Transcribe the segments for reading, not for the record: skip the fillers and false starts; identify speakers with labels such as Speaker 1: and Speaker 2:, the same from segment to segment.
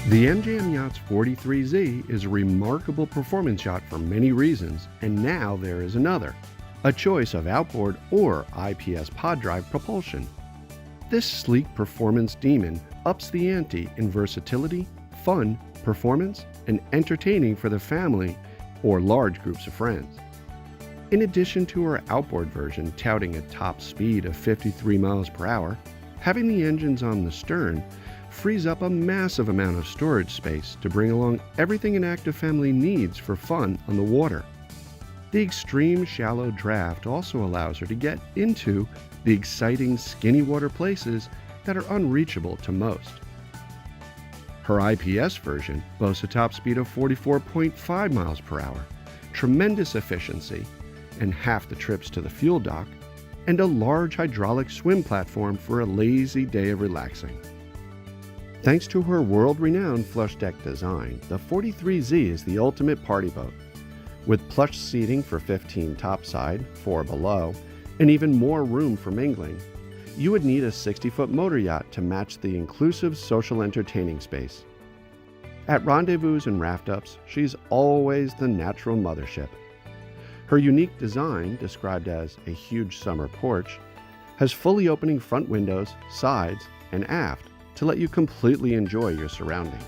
Speaker 1: The MJM Yachts 43Z is a remarkable performance yacht for many reasons, and now there is another, a choice of outboard or IPS pod drive propulsion. This sleek performance demon ups the ante in versatility, fun, performance, and entertaining for the family or large groups of friends. In addition to her outboard version touting a top speed of 53 miles per hour, having the engines on the stern frees up a massive amount of storage space to bring along everything an active family needs for fun on the water. The extreme shallow draft also allows her to get into the exciting skinny water places that are unreachable to most. Her IPS version boasts a top speed of 44.5 miles per hour, tremendous efficiency, and half the trips to the fuel dock, and a large hydraulic swim platform for a lazy day of relaxing. Thanks to her world-renowned flush deck design, the 43Z is the ultimate party boat. With plush seating for 15 topside, 4 below, and even more room for mingling, you would need a 60-foot motor yacht to match the inclusive social entertaining space. At rendezvous and raft-ups, she's always the natural mothership. Her unique design, described as a huge summer porch, has fully opening front windows, sides, and aft to let you completely enjoy your surroundings.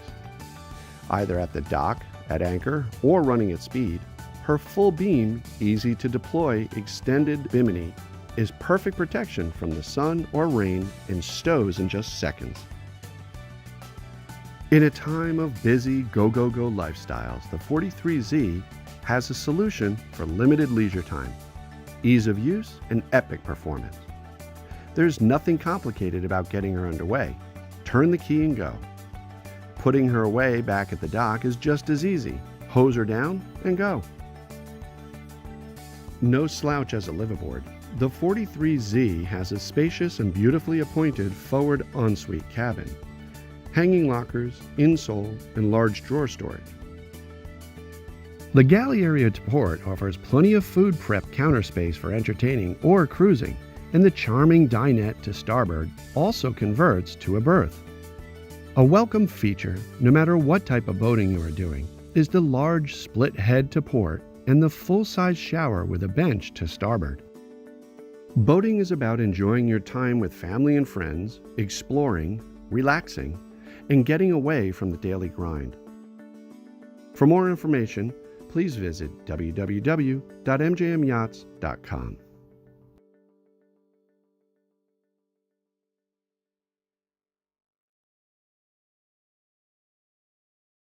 Speaker 1: Either at the dock, at anchor, or running at speed, her full beam, easy to deploy extended bimini is perfect protection from the sun or rain and stows in just seconds. In a time of busy go-go-go lifestyles, the 43Z has a solution for limited leisure time, ease of use, and epic performance. There's nothing complicated about getting her underway. Turn the key and go. Putting her away back at the dock is just as easy. Hose her down and go. No slouch as a liveaboard, the 43Z has a spacious and beautifully appointed forward ensuite cabin, hanging lockers, insole, and large drawer storage. The galley area to port offers plenty of food prep counter space for entertaining or cruising, and the charming dinette to starboard also converts to a berth. A welcome feature, no matter what type of boating you are doing, is the large split head to port and the full-size shower with a bench to starboard. Boating is about enjoying your time with family and friends, exploring, relaxing, and getting away from the daily grind. For more information, please visit www.mjmyachts.com.